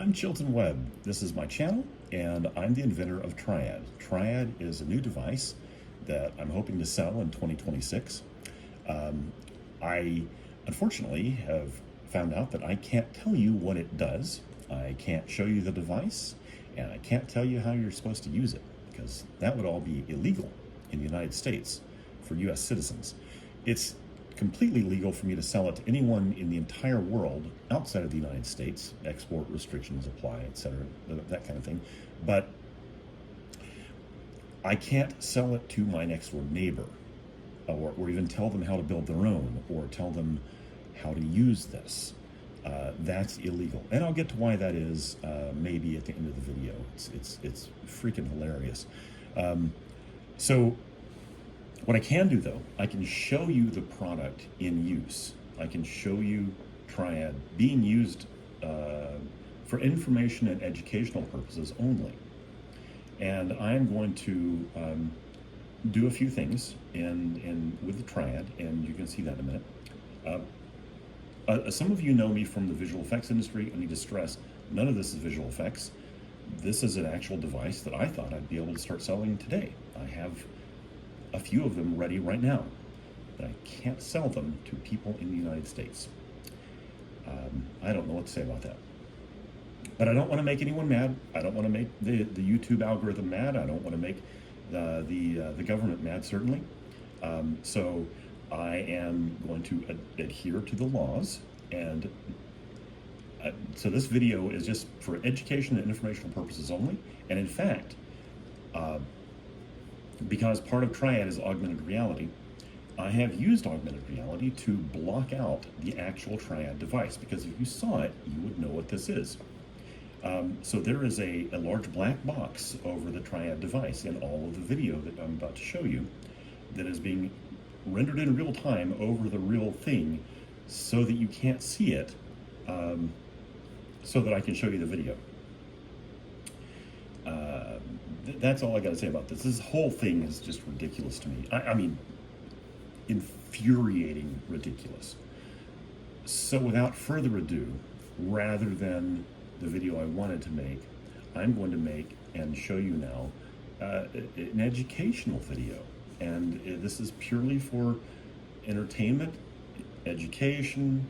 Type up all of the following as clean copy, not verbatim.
I'm Chilton Webb. This is my channel, and I'm the inventor of Triad. Triad is a new device that I'm hoping to sell in 2026. I unfortunately have found out that I can't tell you what it does. I can't show you the device, and I can't tell you how you're supposed to use it, because that would all be illegal in the United States for US citizens. It's completely legal for me to sell it to anyone in the entire world outside of the United States. Export restrictions apply, etc., that kind of thing. But I can't sell it to my next door neighbor, or even tell them how to build their own, or tell them how to use this. That's illegal, and I'll get to why that is maybe at the end of the video. It's freaking hilarious. So what I can do, though, I can show you the product in use. I can show you Triad being used for information and educational purposes only. And I'm going to do a few things with the Triad, and you can see that in a minute. Some of you know me from the visual effects industry. I need to stress, none of this is visual effects. This is an actual device that I thought I'd be able to start selling today. I have a few of them ready right now, but I can't sell them to people in the United States. I don't know what to say about that. But I don't want to make anyone mad. I don't want to make the YouTube algorithm mad. I don't want to make the government mad, certainly. So I am going to adhere to the laws, and so this video is just for education and informational purposes only. And in fact, because part of Triad is augmented reality, I have used augmented reality to block out the actual Triad device, because if you saw it, you would know what this is. So there is a large black box over the Triad device in all of the video that I'm about to show you that is being rendered in real time over the real thing so that you can't see it, so that I can show you the video. That's all I got to say about this. This whole thing is just ridiculous to me. I mean, infuriating ridiculous. So without further ado, rather than the video I wanted to make, I'm going to make and show you now an educational video. And this is purely for entertainment, education,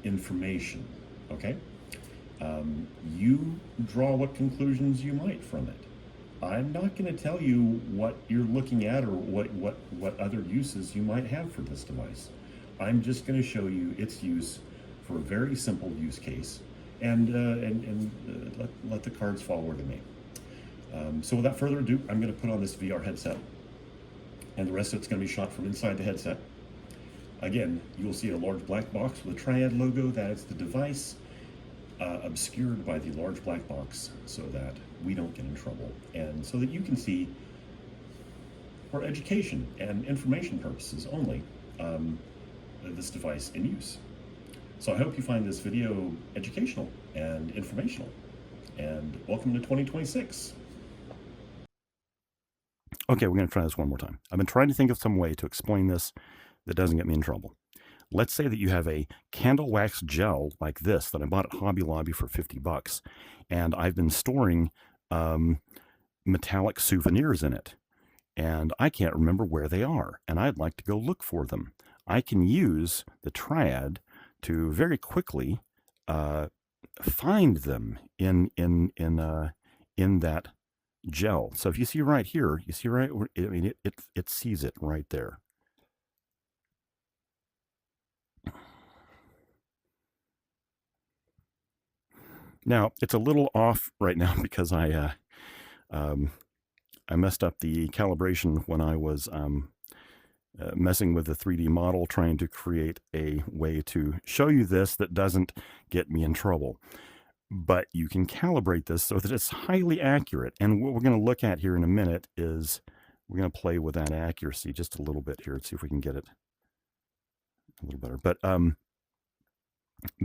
information, okay? You draw what conclusions you might from it. I'm not going to tell you what you're looking at or what other uses you might have for this device. I'm just going to show you its use for a very simple use case, and let the cards fall where they may. So without further ado, I'm going to put on this VR headset, and the rest of it's going to be shot from inside the headset. Again, you will see a large black box with a Triad logo. That is the device, obscured by the large black box so that we don't get in trouble, and so that you can see, for education and information purposes only, this device in use. So I hope you find this video educational and informational, and welcome to 2026. Okay, we're going to try this one more time. I've been trying to think of some way to explain this that doesn't get me in trouble. Let's say that you have a candle wax gel like this that I bought at Hobby Lobby for 50 bucks, and I've been storing metallic souvenirs in it, and I can't remember where they are, and I'd like to go look for them. I can use the Triad to very quickly find them in that gel. So if you see right here, you see right, I mean, it sees it right there. Now, it's a little off right now because I messed up the calibration when I was messing with the 3D model, trying to create a way to show you this that doesn't get me in trouble. But you can calibrate this so that it's highly accurate. And what we're going to look at here in a minute is we're going to play with that accuracy just a little bit here and see if we can get it a little better. But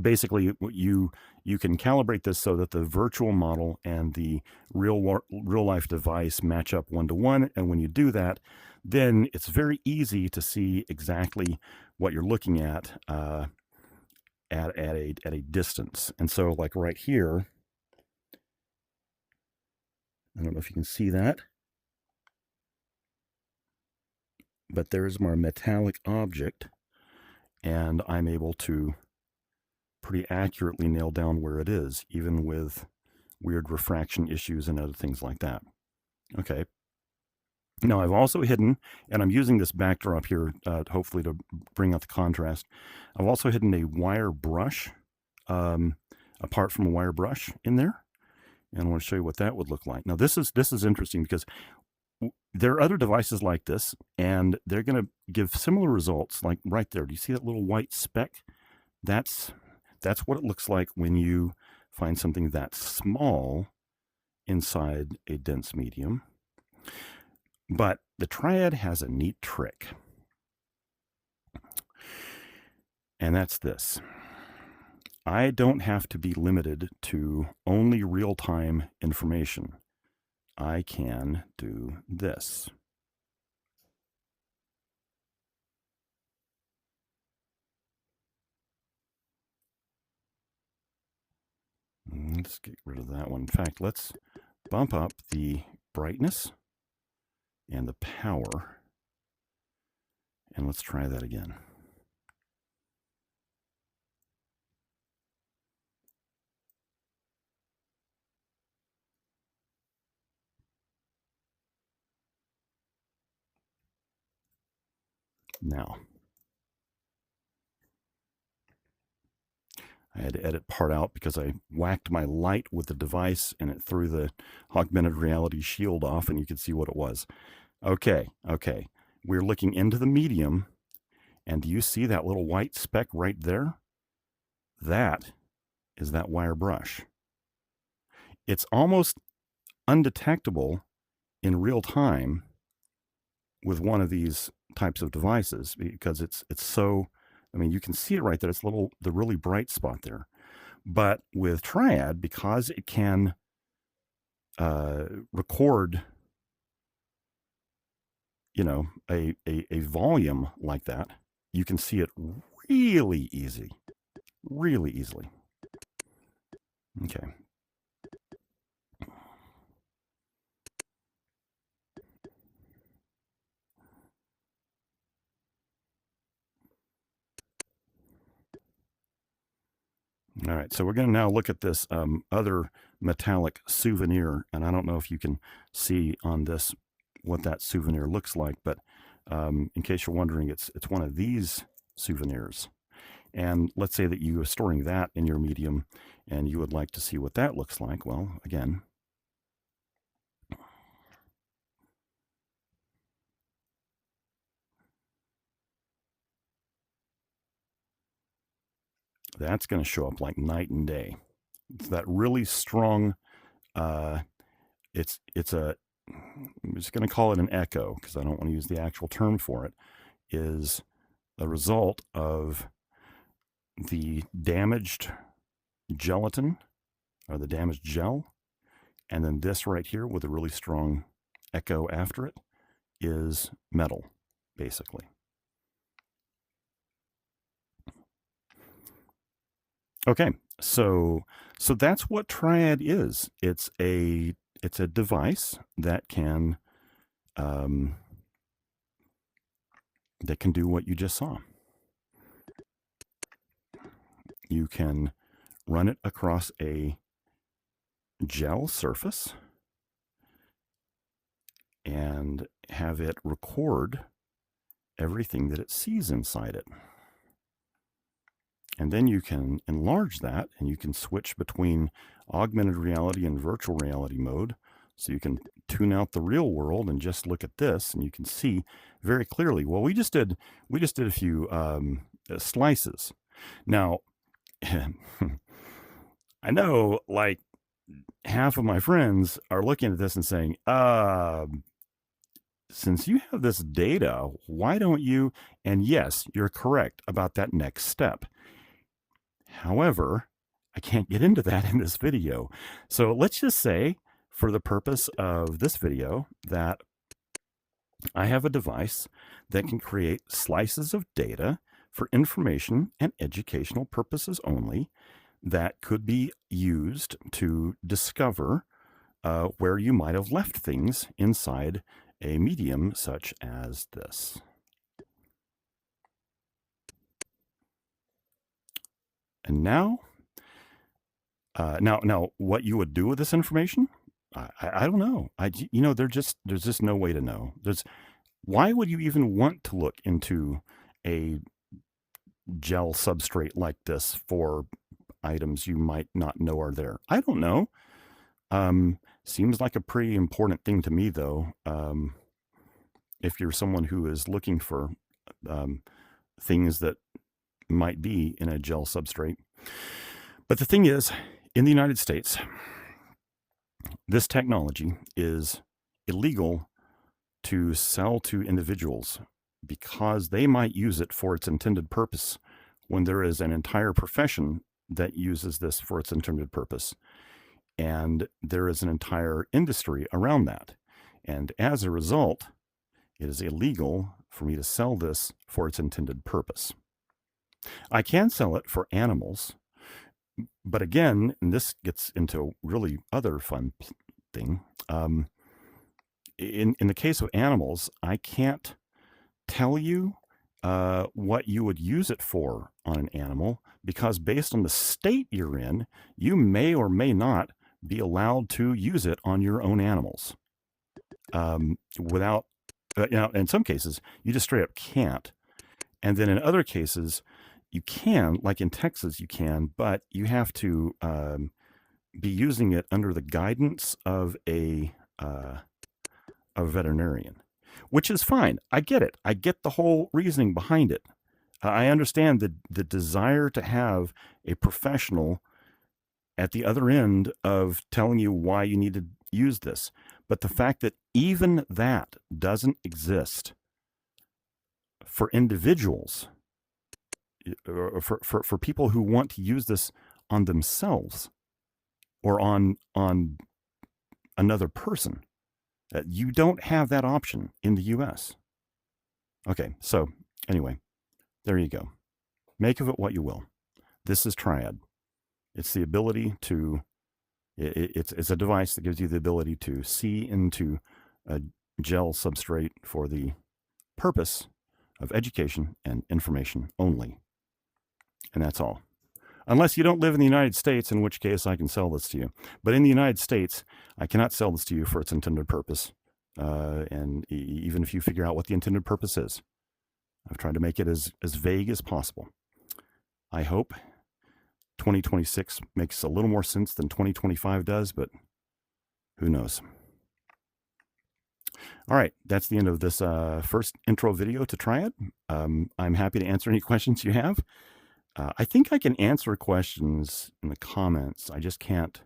basically, you can calibrate this so that the virtual model and the real life device match up 1-to-1. And when you do that, then it's very easy to see exactly what you're looking at at a distance. And so like right here, I don't know if you can see that, but there is my metallic object, and I'm able to pretty accurately nail down where it is, even with weird refraction issues and other things like that. Okay. Now I've also hidden, and I'm using this backdrop here, hopefully to bring out the contrast. I've also hidden a wire brush, apart from a wire brush in there. And I want to show you what that would look like. Now this is interesting because there are other devices like this, and they're going to give similar results. Like right there, do you see that little white speck? That's what it looks like when you find something that small inside a dense medium. But the Triad has a neat trick, and that's this. I don't have to be limited to only real-time information. I can do this. Let's get rid of that one. In fact, let's bump up the brightness and the power, and let's try that again. Now, I had to edit part out because I whacked my light with the device and it threw the augmented reality shield off, and you could see what it was. Okay. We're looking into the medium, and do you see that little white speck right there? That is that wire brush. It's almost undetectable in real time with one of these types of devices because it's so, I mean, you can see it right there. It's the really bright spot there. But with Triad, because it can record, a volume like that, you can see it really easily. Okay. All right, so we're going to now look at this other metallic souvenir, and I don't know if you can see on this what that souvenir looks like, but in case you're wondering, it's one of these souvenirs. And let's say that you are storing that in your medium, and you would like to see what that looks like. Well, again, that's going to show up like night and day. It's that really strong, I'm just going to call it an echo because I don't want to use the actual term for it, is the result of the damaged gelatin or the damaged gel. And then this right here with a really strong echo after it is metal, basically. Okay, so that's what Triad is. It's a device that can do what you just saw. You can run it across a gel surface and have it record everything that it sees inside it. And then you can enlarge that, and you can switch between augmented reality and virtual reality mode. So you can tune out the real world and just look at this, and you can see very clearly. Well, we just did a few slices. Now, I know like half of my friends are looking at this and saying, since you have this data, why don't you? And yes, you're correct about that next step. However, I can't get into that in this video. So let's just say, for the purpose of this video, that I have a device that can create slices of data for information and educational purposes only that could be used to discover where you might have left things inside a medium such as this. And now, what you would do with this information, I don't know. There's just no way to know. Why would you even want to look into a gel substrate like this for items you might not know are there? I don't know. Seems like a pretty important thing to me, though. If you're someone who is looking for things that might be in a gel substrate. But the thing is, in the United States, this technology is illegal to sell to individuals because they might use it for its intended purpose when there is an entire profession that uses this for its intended purpose. And there is an entire industry around that. And as a result, it is illegal for me to sell this for its intended purpose. I can sell it for animals, but again, and this gets into a really other fun thing. In the case of animals, I can't tell you what you would use it for on an animal, because based on the state you're in, you may or may not be allowed to use it on your own animals. Without, in some cases, you just straight up can't. And then in other cases, you can, like in Texas, you can, but you have to be using it under the guidance of a veterinarian, which is fine. I get it. I get the whole reasoning behind it. I understand the desire to have a professional at the other end of telling you why you need to use this. But the fact that even that doesn't exist for individuals, or for people who want to use this on themselves or on another person, you don't have that option in the US. Okay, so anyway, there you go. Make of it what you will. This is Triad. It's the ability to, it's a device that gives you the ability to see into a gel substrate for the purpose of education and information only. And that's all. Unless you don't live in the United States, in which case I can sell this to you. But in the United States, I cannot sell this to you for its intended purpose. And even if you figure out what the intended purpose is, I've tried to make it as vague as possible. I hope 2026 makes a little more sense than 2025 does, but who knows? All right, that's the end of this first intro video to Triad. I'm happy to answer any questions you have. I think I can answer questions in the comments. I just can't.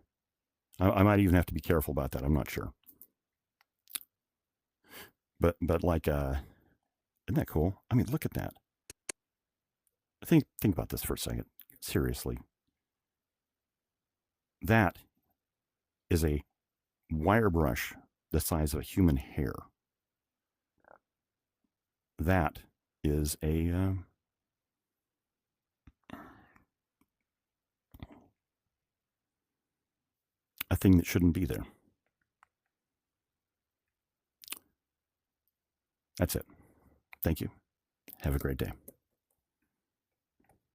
I might even have to be careful about that. I'm not sure. But like, isn't that cool? I mean, look at that. Think about this for a second. Seriously. That is a wire brush the size of a human hair. That is a thing that shouldn't be there. That's it. Thank you. Have a great day.